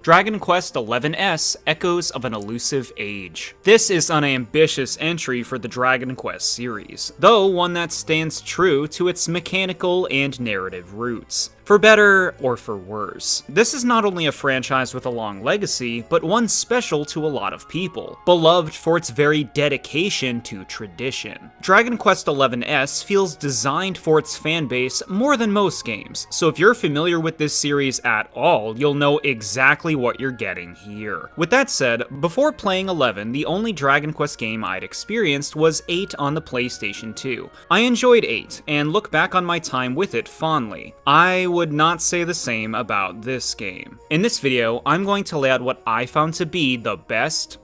Dragon Quest XI's Echoes of an Elusive Age. This is an ambitious entry for the Dragon Quest series, though one that stands true to its mechanical and narrative roots. For better or for worse, this is not only a franchise with a long legacy, but one special to a lot of people, beloved for its very dedication to tradition. Dragon Quest XI's feels designed for its fanbase more than most games, so if you're familiar with this series at all, you'll know exactly what you're getting here. With that said, before playing 11, the only Dragon Quest game I'd experienced was 8 on the PlayStation 2. I enjoyed 8, and look back on my time with it fondly. I would not say the same about this game. In this video, I'm going to lay out what I found to be the best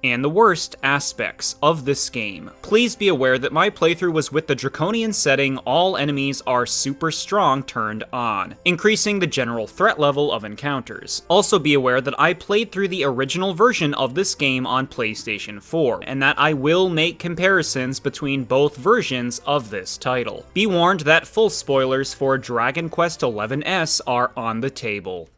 and the worst aspects of this game. Please be aware that my playthrough was with the Draconian setting all enemies are super strong turned on, increasing the general threat level of encounters. Also be aware that I played through the original version of this game on PlayStation 4, and that I will make comparisons between both versions of this title. Be warned that full spoilers for Dragon Quest XI's are on the table.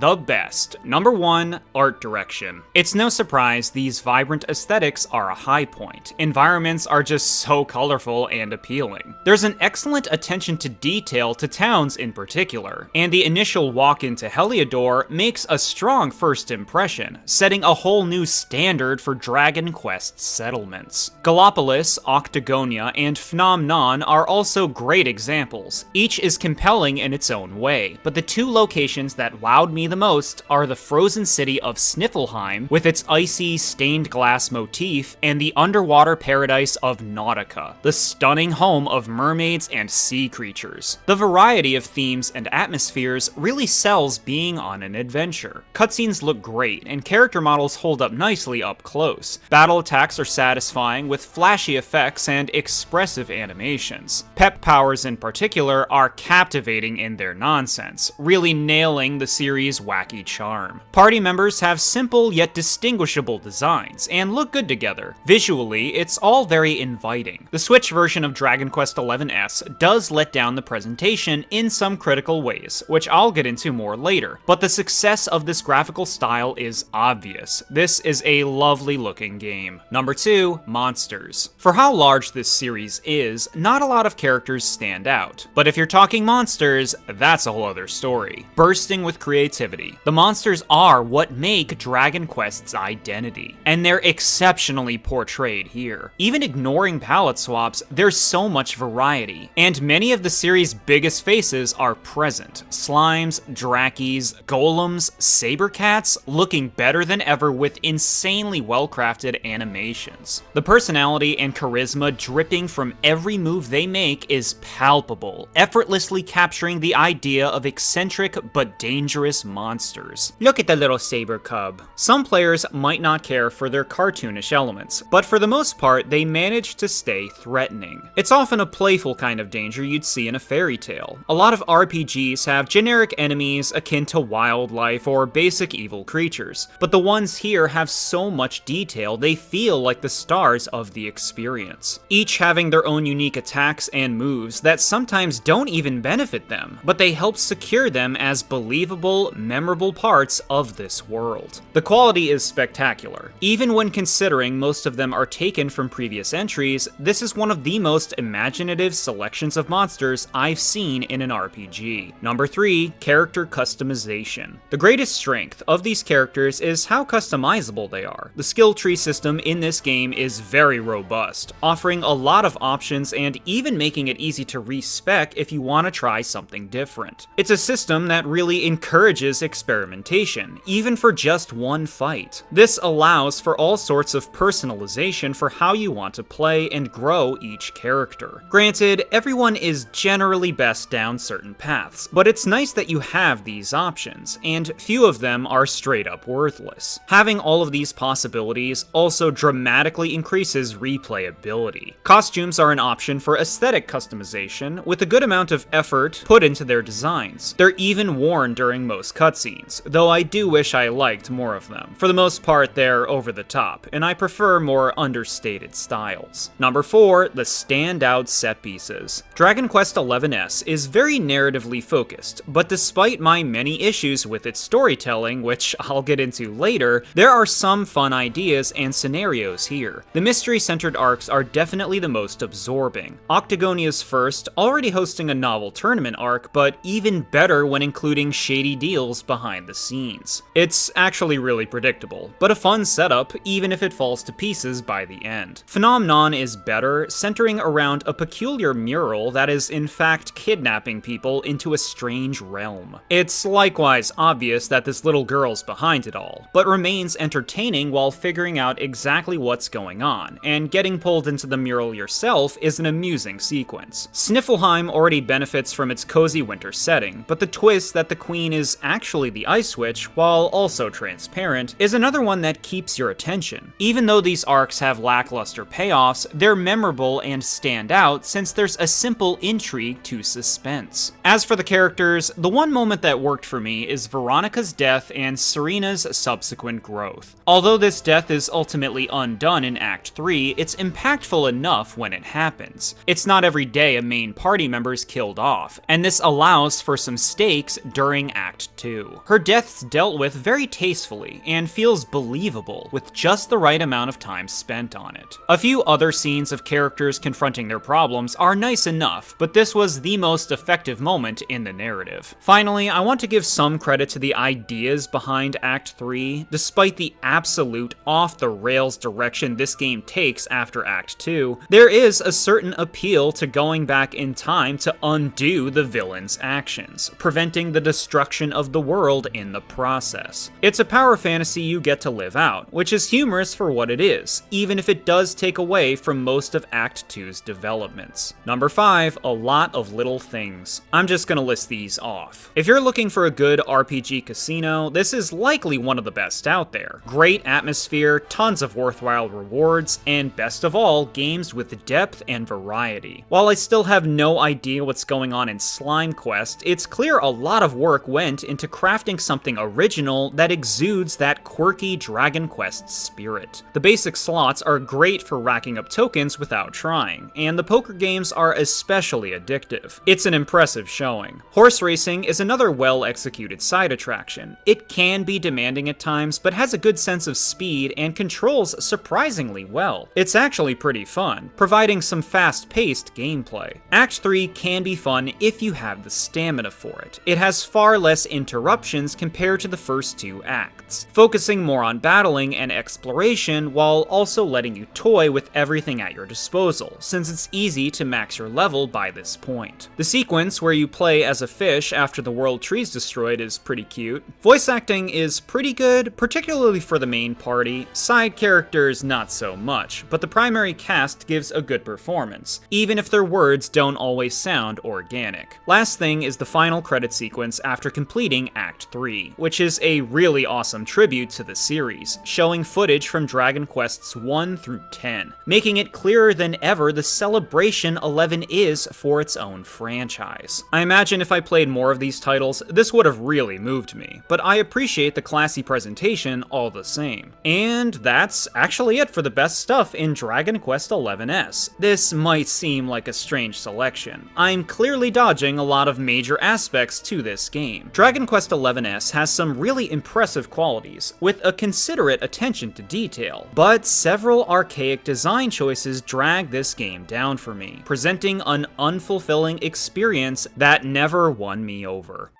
The best. Number 1, art direction. It's no surprise these vibrant aesthetics are a high point. Environments are just so colorful and appealing. There's an excellent attention to detail to towns in particular, and the initial walk into Heliodor makes a strong first impression, setting a whole new standard for Dragon Quest settlements. Gallopolis, Octagonia, and Phnom Non are also great examples. Each is compelling in its own way, but the two locations that wowed me the most are the frozen city of Sniffelheim with its icy stained glass motif and the underwater paradise of Nautica, the stunning home of mermaids and sea creatures. The variety of themes and atmospheres really sells being on an adventure. Cutscenes look great and character models hold up nicely up close. Battle attacks are satisfying with flashy effects and expressive animations. Pep powers in particular are captivating in their nonsense, really nailing the series' wacky charm. Party members have simple yet distinguishable designs and look good together. Visually, it's all very inviting. The Switch version of Dragon Quest XI's does let down the presentation in some critical ways, which I'll get into more later, but the success of this graphical style is obvious. This is a lovely looking game. Number 2, monsters. For how large this series is, not a lot of characters stand out, but if you're talking monsters, that's a whole other story. Bursting with creativity. The monsters are what make Dragon Quest's identity, and they're exceptionally portrayed here. Even ignoring palette swaps, there's so much variety, and many of the series' biggest faces are present. Slimes, Drakies, Golems, Sabercats, looking better than ever with insanely well-crafted animations. The personality and charisma dripping from every move they make is palpable, effortlessly capturing the idea of eccentric but dangerous monsters. Look at the little saber cub. Some players might not care for their cartoonish elements, but for the most part, they manage to stay threatening. It's often a playful kind of danger you'd see in a fairy tale. A lot of RPGs have generic enemies akin to wildlife or basic evil creatures, but the ones here have so much detail they feel like the stars of the experience. Each having their own unique attacks and moves that sometimes don't even benefit them, but they help secure them as believable, memorable parts of this world. The quality is spectacular. Even when considering most of them are taken from previous entries, this is one of the most imaginative selections of monsters I've seen in an RPG. Number 3, character customization. The greatest strength of these characters is how customizable they are. The skill tree system in this game is very robust, offering a lot of options and even making it easy to respec if you want to try something different. It's a system that really encourages experimentation, even for just one fight. This allows for all sorts of personalization for how you want to play and grow each character. Granted, everyone is generally best down certain paths, but it's nice that you have these options, and few of them are straight up worthless. Having all of these possibilities also dramatically increases replayability. Costumes are an option for aesthetic customization, with a good amount of effort put into their designs. They're even worn during most complex cutscenes, though I do wish I liked more of them. For the most part, they're over the top, and I prefer more understated styles. Number 4, the standout set pieces. Dragon Quest XI's is very narratively focused, but despite my many issues with its storytelling, which I'll get into later, there are some fun ideas and scenarios here. The mystery-centered arcs are definitely the most absorbing. Octagonia's first, already hosting a novel tournament arc, but even better when including shady deals behind the scenes. It's actually really predictable, but a fun setup, even if it falls to pieces by the end. Phenomenon is better, centering around a peculiar mural that is in fact kidnapping people into a strange realm. It's likewise obvious that this little girl's behind it all, but remains entertaining while figuring out exactly what's going on, and getting pulled into the mural yourself is an amusing sequence. Sniffelheim already benefits from its cozy winter setting, but the twist that the queen is actually the Ice Witch, while also transparent, is another one that keeps your attention. Even though these arcs have lackluster payoffs, they're memorable and stand out since there's a simple intrigue to suspense. As for the characters, the one moment that worked for me is Veronica's death and Serena's subsequent growth. Although this death is ultimately undone in Act 3, it's impactful enough when it happens. It's not every day a main party member is killed off, and this allows for some stakes during Act 2. Her death's dealt with very tastefully, and feels believable, with just the right amount of time spent on it. A few other scenes of characters confronting their problems are nice enough, but this was the most effective moment in the narrative. Finally, I want to give some credit to the ideas behind Act 3. Despite the absolute off-the-rails direction this game takes after Act 2, there is a certain appeal to going back in time to undo the villain's actions, preventing the destruction of the world in the process. It's a power fantasy you get to live out, which is humorous for what it is, even if it does take away from most of Act 2's developments. Number 5, a lot of little things. I'm just gonna list these off. If you're looking for a good RPG casino, this is likely one of the best out there. Great atmosphere, tons of worthwhile rewards, and best of all, games with depth and variety. While I still have no idea what's going on in Slime Quest, it's clear a lot of work went into crafting something original that exudes that quirky Dragon Quest spirit. The basic slots are great for racking up tokens without trying, and the poker games are especially addictive. It's an impressive showing. Horse racing is another well-executed side attraction. It can be demanding at times, but has a good sense of speed and controls surprisingly well. It's actually pretty fun, providing some fast-paced gameplay. Act 3 can be fun if you have the stamina for it. It has far less interruptions compared to the first 2 acts, focusing more on battling and exploration while also letting you toy with everything at your disposal, since it's easy to max your level by this point. The sequence where you play as a fish after the world tree's destroyed is pretty cute. Voice acting is pretty good, particularly for the main party. Side characters not so much, but the primary cast gives a good performance, even if their words don't always sound organic. Last thing is the final credit sequence after completing Act 3, which is a really awesome tribute to the series, showing footage from Dragon Quests 1 through 10, making it clearer than ever the celebration 11 is for its own franchise. I imagine if I played more of these titles, this would have really moved me, but I appreciate the classy presentation all the same. And that's actually it for the best stuff in Dragon Quest XI's. This might seem like a strange selection. I'm clearly dodging a lot of major aspects to this game. Dragon Quest XI's has some really impressive qualities, with a considerate attention to detail, but several archaic design choices drag this game down for me, presenting an unfulfilling experience that never won me over.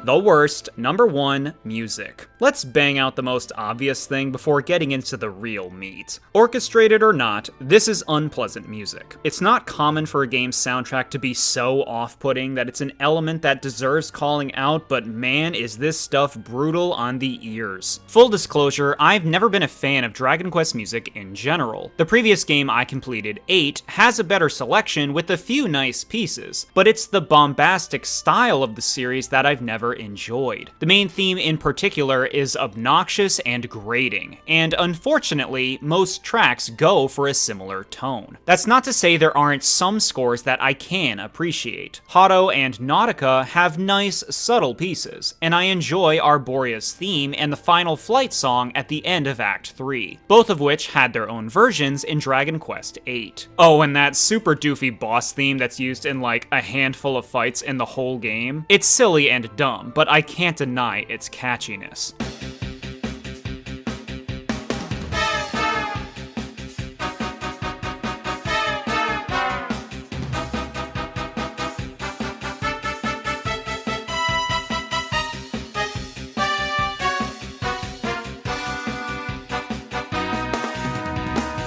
The worst, number 1, music. Let's bang out the most obvious thing before getting into the real meat. Orchestrated or not, this is unpleasant music. It's not common for a game's soundtrack to be so off-putting that it's an element that deserves calling out, but man is this stuff brutal on the ears. Full disclosure, I've never been a fan of Dragon Quest music in general. The previous game I completed, 8, has a better selection with a few nice pieces, but it's the bombastic style of the series that I've never ever enjoyed. The main theme in particular is obnoxious and grating, and unfortunately, most tracks go for a similar tone. That's not to say there aren't some scores that I can appreciate. Hotto and Nautica have nice, subtle pieces, and I enjoy Arboria's theme and the final flight song at the end of Act 3, both of which had their own versions in Dragon Quest VIII. Oh, and that super doofy boss theme that's used in like a handful of fights in the whole game. It's silly and dumb, but I can't deny its catchiness.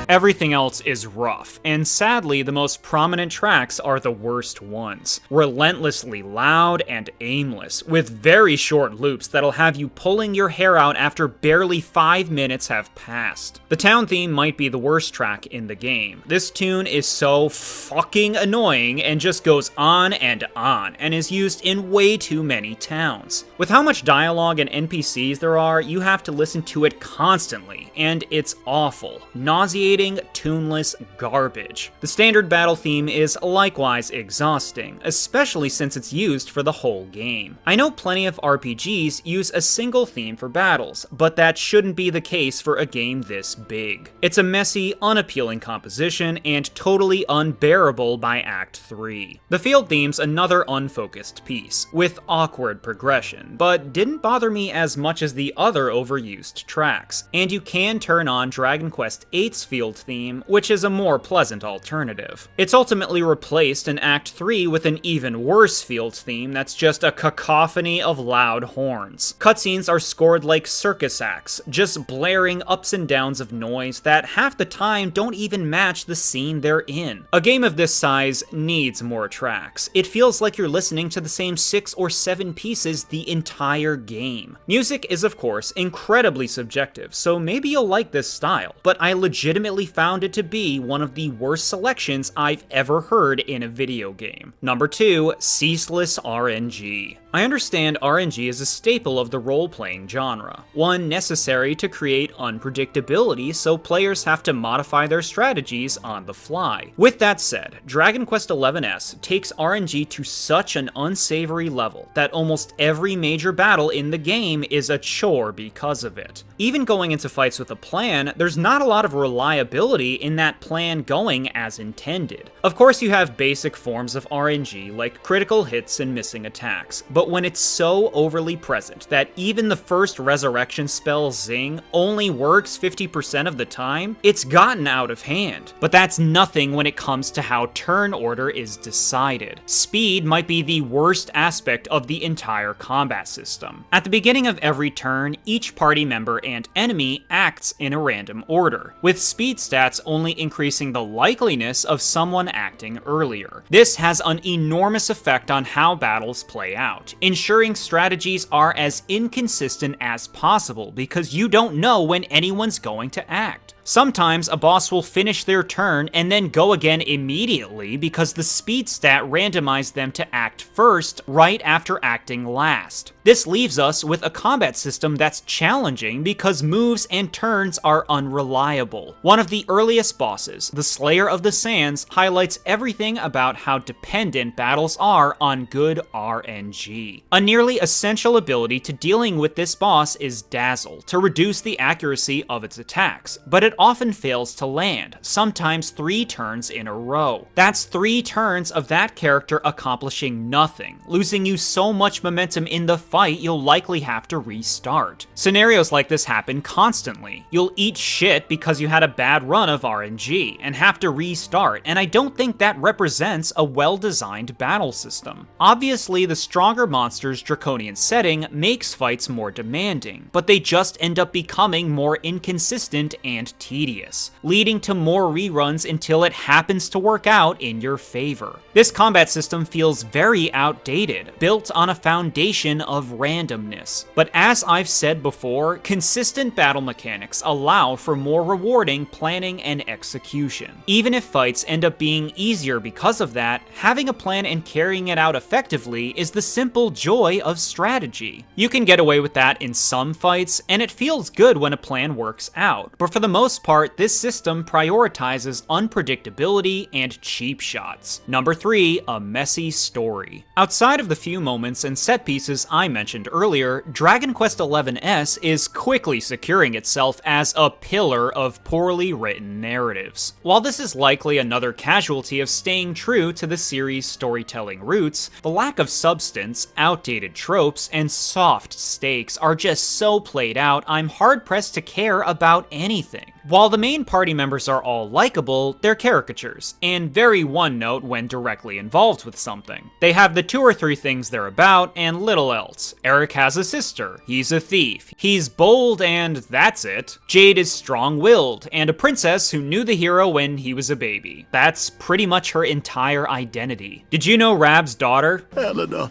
Everything else is rough, and sadly the most prominent tracks are the worst ones. Relentlessly loud and aimless, with very short loops that'll have you pulling your hair out after barely 5 minutes have passed. The town theme might be the worst track in the game. This tune is so fucking annoying and just goes on, and is used in way too many towns. With how much dialogue and NPCs there are, you have to listen to it constantly, and it's awful. Nauseating, tuneless garbage. The standard battle theme is likewise exhausting, especially since it's used for the whole game. I know plenty of RPGs use a single theme for battles, but that shouldn't be the case for a game this big. It's a messy, unappealing composition, and totally unbearable by Act 3. The field theme's another unfocused piece, with awkward progression, but didn't bother me as much as the other overused tracks, and you can turn on Dragon Quest VIII's field theme, which is a more pleasant alternative. It's ultimately replaced in Act 3 with an even worse field theme that's just a cacophony of loud horns. Cutscenes are scored like circus acts, just blaring ups and downs of noise that half the time don't even match the scene they're in. A game of this size needs more tracks. It feels like you're listening to the same 6 or 7 pieces the entire game. Music is of course incredibly subjective, so maybe you'll like this style, but I legitimately found it to be one of the worst selections I've ever heard in a video game. Number 2, ceaseless RNG. I understand RNG is a staple of the role-playing genre, one necessary to create unpredictability so players have to modify their strategies on the fly. With that said, Dragon Quest XI's takes RNG to such an unsavory level that almost every major battle in the game is a chore because of it. Even going into fights with a plan, there's not a lot of reliability in that plan going as intended. Of course you have basic forms of RNG like critical hits and missing attacks, but when it's so overly present that even the first resurrection spell Zing only works 50% of the time, it's gotten out of hand. But that's nothing when it comes to how turn order is decided. Speed might be the worst aspect of the entire combat system. At the beginning of every turn, each party member and enemy acts in a random order, with speed stats only increasing the likeliness of someone acting earlier. This has an enormous effect on how battles play out, ensuring strategies are as inconsistent as possible because you don't know when anyone's going to act. Sometimes a boss will finish their turn and then go again immediately because the speed stat randomized them to act first right after acting last. This leaves us with a combat system that's challenging because moves and turns are unreliable. One of the earliest bosses, the Slayer of the Sands, highlights everything about how dependent battles are on good RNG. A nearly essential ability to dealing with this boss is Dazzle, to reduce the accuracy of its attacks, but it often fails to land, sometimes 3 turns in a row. That's 3 turns of that character accomplishing nothing, losing you so much momentum in the fight you'll likely have to restart. Scenarios like this happen constantly. You'll eat shit because you had a bad run of RNG and have to restart, and I don't think that represents a well-designed battle system. Obviously, the stronger monster's Draconian setting makes fights more demanding, but they just end up becoming more inconsistent and tedious, leading to more reruns until it happens to work out in your favor. This combat system feels very outdated, built on a foundation of of randomness. But as I've said before, consistent battle mechanics allow for more rewarding planning and execution. Even if fights end up being easier because of that, having a plan and carrying it out effectively is the simple joy of strategy. You can get away with that in some fights, and it feels good when a plan works out, but for the most part, this system prioritizes unpredictability and cheap shots. Number 3, a messy story. Outside of the few moments and set pieces I mentioned earlier, Dragon Quest XI's is quickly securing itself as a pillar of poorly written narratives. While this is likely another casualty of staying true to the series' storytelling roots, the lack of substance, outdated tropes, and soft stakes are just so played out, I'm hard-pressed to care about anything. While the main party members are all likable, they're caricatures, and very one-note when directly involved with something. They have the 2 or 3 things they're about, and little else. Eric has a sister, he's a thief, he's bold, and that's it. Jade is strong-willed, and a princess who knew the hero when he was a baby. That's pretty much her entire identity. Did you know Rab's daughter,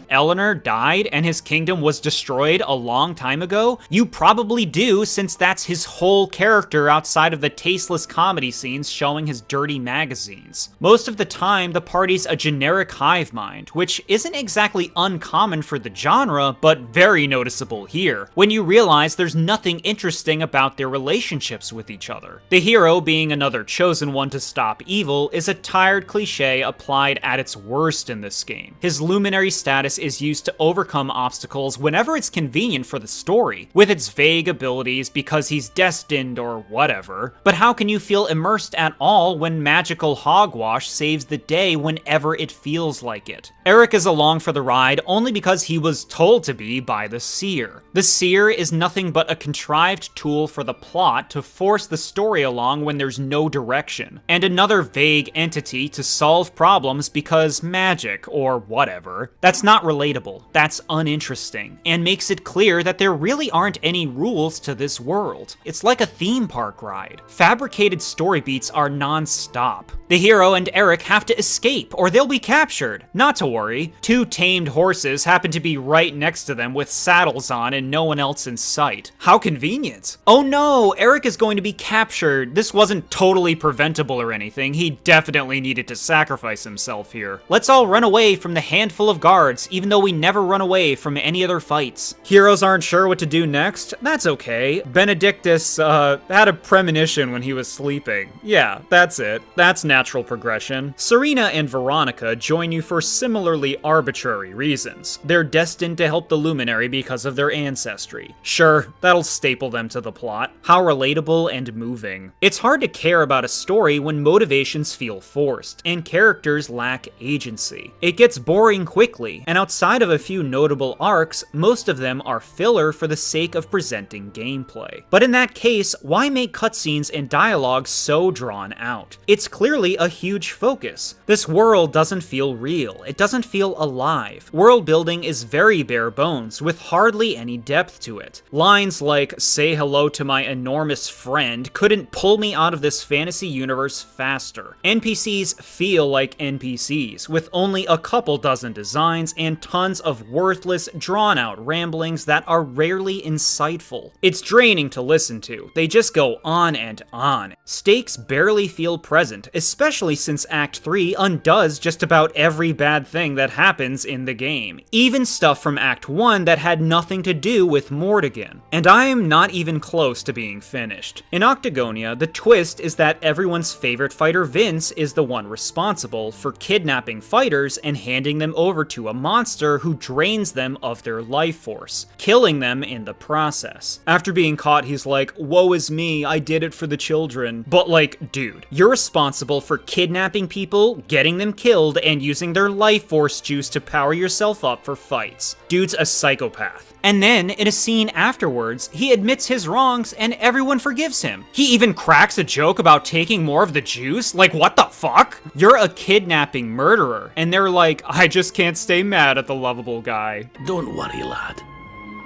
Eleanor, died and his kingdom was destroyed a long time ago? You probably do, since that's his whole character outside of the tasteless comedy scenes showing his dirty magazines. Most of the time, the party's a generic hive mind, which isn't exactly uncommon for the genre, but very noticeable here, when you realize there's nothing interesting about their relationships with each other. The hero, being another chosen one to stop evil, is a tired cliche applied at its worst in this game. His luminary status is used to overcome obstacles whenever it's convenient for the story, with its vague abilities because he's destined or whatever. But how can you feel immersed at all when magical hogwash saves the day whenever it feels like it? Eric is along for the ride only because he was told to be by the Seer. The Seer is nothing but a contrived tool for the plot to force the story along when there's no direction, and another vague entity to solve problems because magic or whatever. That's not relatable, that's uninteresting, and makes it clear that there really aren't any rules to this world. It's like a theme park ride. Fabricated story beats are non-stop. The hero and Eric have to escape or they'll be captured. Not to worry, 2 tamed horses happen to be right next to them with saddles on and no one else in sight. How convenient. Oh no, Eric is going to be captured. This wasn't totally preventable or anything. He definitely needed to sacrifice himself here. Let's all run away from the handful of guards, even though we never run away from any other fights. Heroes aren't sure what to do next? That's okay. Benedictus, had a premonition when he was sleeping. Yeah, that's it. That's natural progression. Serena and Veronica join you for similarly arbitrary reasons. They're destined to help the Luminary because of their ancestry. Sure, that'll staple them to the plot. How relatable and moving. It's hard to care about a story when motivations feel forced, and characters lack agency. It gets boring quickly, and outside of a few notable arcs, most of them are filler for the sake of presenting gameplay. But in that case, why make cutscenes and dialogue so drawn out? It's clearly a huge focus. This world doesn't feel real. It doesn't feel alive. World building is very bare bones, with hardly any depth to it. Lines like, "Say hello to my enormous friend," couldn't pull me out of this fantasy universe faster. NPCs feel like NPCs, with only a couple dozen designs and tons of worthless, drawn-out ramblings that are rarely insightful. It's draining to listen to. They just go on and on. Stakes barely feel present, especially since Act 3 undoes just about every bad thing that happens in the game, even stuff from Act 1 that had nothing to do with Mordegon. And I am not even close to being finished. In Octagonia, the twist is that everyone's favorite fighter Vince is the one responsible for kidnapping fighters and handing them over to a monster who drains them of their life force, killing them in the process. After being caught, he's like, "Woe is me, I did it for the children." But like, dude, you're responsible for kidnapping people, getting them killed, and using their life force juice to power yourself up for fights. Dude's a psychopath. And then, in a scene afterwards, he admits his wrongs and everyone forgives him. He even cracks a joke about taking more of the juice? Like, what the fuck? You're a kidnapping murderer. And they're like, "I just can't stay mad at the lovable guy." Don't worry, lad.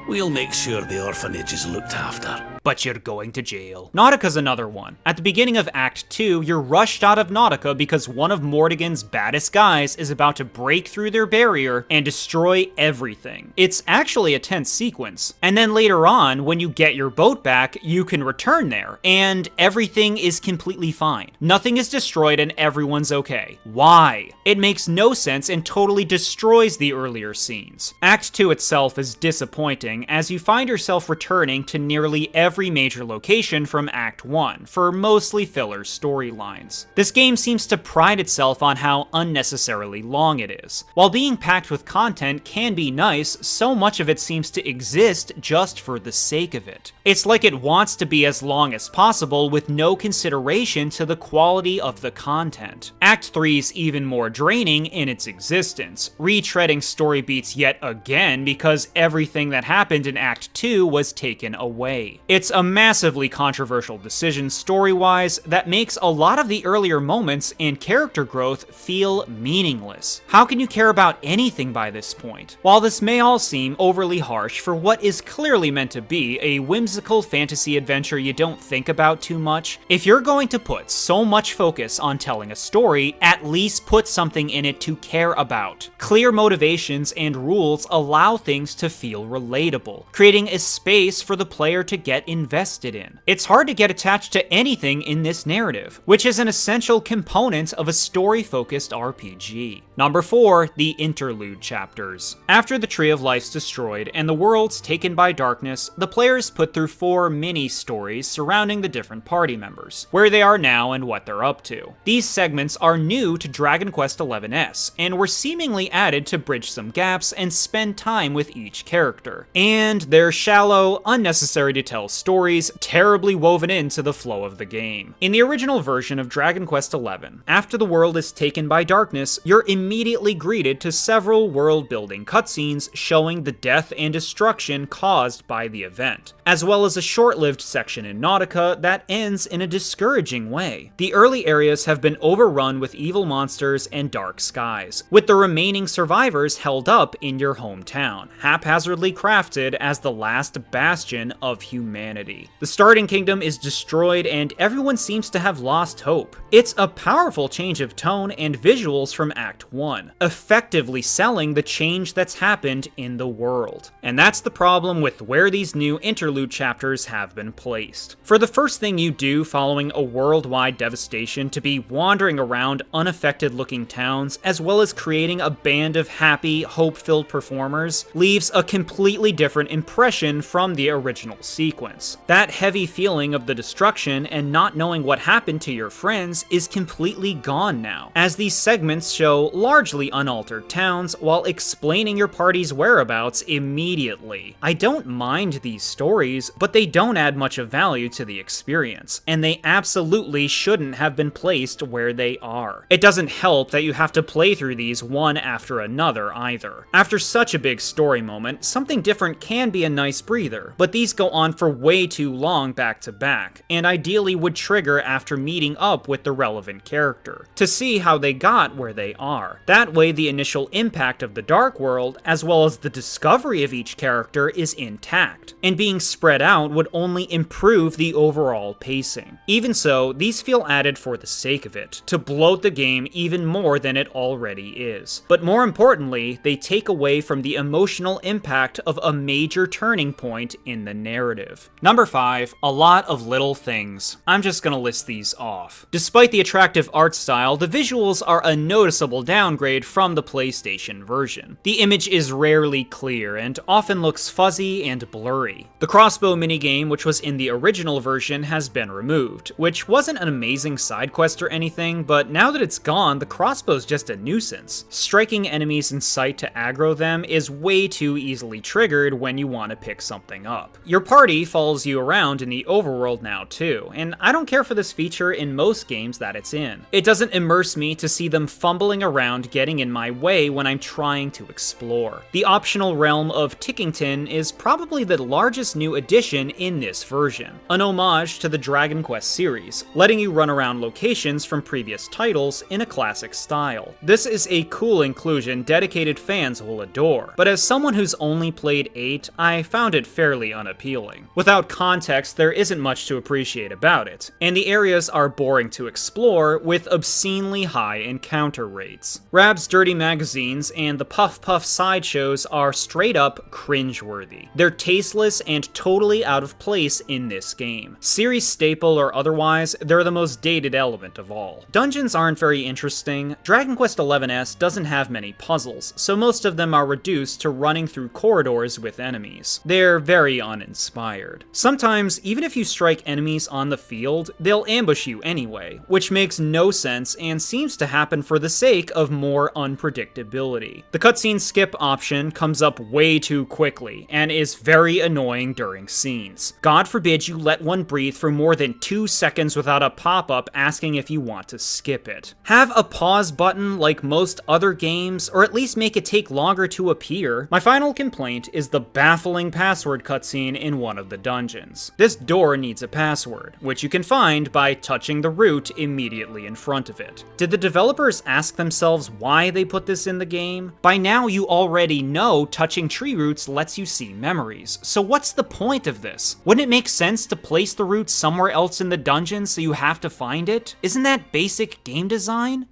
We'll make sure the orphanage is looked after. but you're going to jail. Nautica's another one. At the beginning of Act 2, you're rushed out of Nautica because one of Mordegon's baddest guys is about to break through their barrier and destroy everything. It's actually a tense sequence. And then later on, when you get your boat back, you can return there, and everything is completely fine. Nothing is destroyed and everyone's okay. Why? It makes no sense and totally destroys the earlier scenes. Act 2 itself is disappointing, as you find yourself returning to nearly every major location from Act 1 for mostly filler storylines. This game seems to pride itself on how unnecessarily long it is. While being packed with content can be nice, so much of it seems to exist just for the sake of it. It's like it wants to be as long as possible with no consideration to the quality of the content. Act 3 is even more draining in its existence, retreading story beats yet again because everything that happened in Act 2 was taken away. It's a massively controversial decision story-wise that makes a lot of the earlier moments and character growth feel meaningless. How can you care about anything by this point? While this may all seem overly harsh for what is clearly meant to be a whimsical fantasy adventure you don't think about too much, if you're going to put so much focus on telling a story, at least put something in it to care about. Clear motivations and rules allow things to feel relatable, creating a space for the player to get invested in. It's hard to get attached to anything in this narrative, which is an essential component of a story-focused RPG. Number 4, the interlude chapters. After the Tree of Life's destroyed and the world's taken by darkness, the players put through 4 mini-stories surrounding the different party members, where they are now and what they're up to. These segments are new to Dragon Quest XI's, and were seemingly added to bridge some gaps and spend time with each character. And they're shallow, unnecessary to tell stories, terribly woven into the flow of the game. In the original version of Dragon Quest XI, after the world is taken by darkness, you're immediately greeted to several world-building cutscenes showing the death and destruction caused by the event, as well as a short-lived section in Nautica that ends in a discouraging way. The early areas have been overrun with evil monsters and dark skies, with the remaining survivors held up in your hometown, haphazardly crafted as the last bastion of humanity. The starting kingdom is destroyed and everyone seems to have lost hope. It's a powerful change of tone and visuals from Act 1, effectively selling the change that's happened in the world. And that's the problem with where these new interlude chapters have been placed. For the first thing you do following a worldwide devastation to be wandering around unaffected looking towns, as well as creating a band of happy, hope-filled performers, leaves a completely different impression from the original sequence. That heavy feeling of the destruction and not knowing what happened to your friends is completely gone now, as these segments show largely unaltered towns while explaining your party's whereabouts immediately. I don't mind these stories, but they don't add much of value to the experience, and they absolutely shouldn't have been placed where they are. It doesn't help that you have to play through these one after another either. After such a big story moment, something different can be a nice breather, but these go on for way too long back to back, and ideally would trigger after meeting up with the relevant character, to see how they got where they are. That way the initial impact of the Dark World, as well as the discovery of each character, is intact, and being spread out would only improve the overall pacing. Even so, these feel added for the sake of it, to bloat the game even more than it already is. But more importantly, they take away from the emotional impact of a major turning point in the narrative. Number 5, a lot of little things. I'm just gonna list these off. Despite the attractive art style, the visuals are a noticeable downgrade from the PlayStation version. The image is rarely clear and often looks fuzzy and blurry. The crossbow minigame, which was in the original version, has been removed, which wasn't an amazing side quest or anything, but now that it's gone, the crossbow's just a nuisance. Striking enemies in sight to aggro them is way too easily triggered when you want to pick something up. Your party follows you around in the overworld now too, and I don't care for this feature in most games that it's in. It doesn't immerse me to see them fumbling around getting in my way when I'm trying to explore. The optional realm of Tickington is probably the largest new addition in this version, an homage to the Dragon Quest series, letting you run around locations from previous titles in a classic style. This is a cool inclusion dedicated fans will adore, but as someone who's only played 8, I found it fairly unappealing. Without Without context, there isn't much to appreciate about it, and the areas are boring to explore with obscenely high encounter rates. Rab's dirty magazines and the Puff Puff sideshows are straight up cringeworthy. They're tasteless and totally out of place in this game. Series staple or otherwise, they're the most dated element of all. Dungeons aren't very interesting. Dragon Quest XI's doesn't have many puzzles, so most of them are reduced to running through corridors with enemies. They're very uninspired. Sometimes, even if you strike enemies on the field, they'll ambush you anyway, which makes no sense and seems to happen for the sake of more unpredictability. The cutscene skip option comes up way too quickly, and is very annoying during scenes. God forbid you let one breathe for more than 2 seconds without a pop-up asking if you want to skip it. Have a pause button like most other games, or at least make it take longer to appear. My final complaint is the baffling password cutscene in one of the dungeons. This door needs a password, which you can find by touching the root immediately in front of it. Did the developers ask themselves why they put this in the game? By now you already know touching tree roots lets you see memories, so what's the point of this? Wouldn't it make sense to place the root somewhere else in the dungeon so you have to find it? Isn't that basic game design?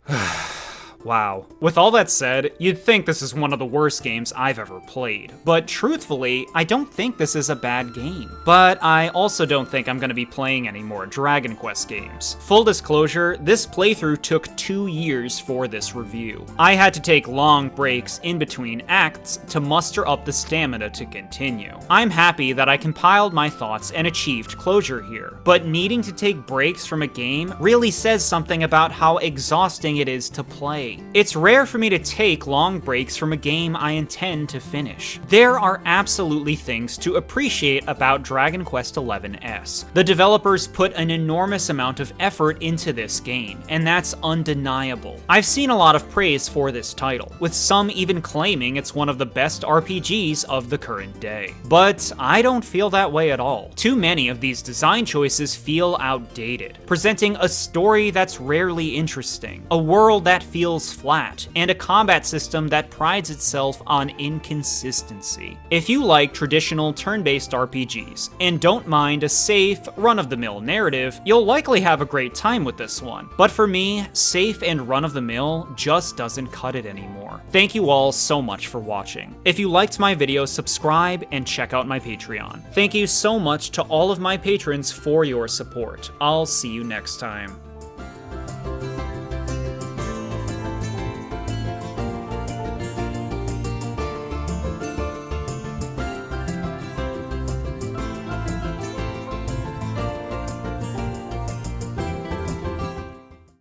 Wow. With all that said, you'd think this is one of the worst games I've ever played. But truthfully, I don't think this is a bad game. But I also don't think I'm going to be playing any more Dragon Quest games. Full disclosure, this playthrough took 2 years for this review. I had to take long breaks in between acts to muster up the stamina to continue. I'm happy that I compiled my thoughts and achieved closure here, but needing to take breaks from a game really says something about how exhausting it is to play. It's rare for me to take long breaks from a game I intend to finish. There are absolutely things to appreciate about Dragon Quest XI's. The developers put an enormous amount of effort into this game, and that's undeniable. I've seen a lot of praise for this title, with some even claiming it's one of the best RPGs of the current day. But I don't feel that way at all. Too many of these design choices feel outdated, presenting a story that's rarely interesting, a world that feels flat, and a combat system that prides itself on inconsistency. If you like traditional turn-based RPGs, and don't mind a safe, run-of-the-mill narrative, you'll likely have a great time with this one. But for me, safe and run-of-the-mill just doesn't cut it anymore. Thank you all so much for watching. If you liked my video, subscribe and check out my Patreon. Thank you so much to all of my patrons for your support. I'll see you next time.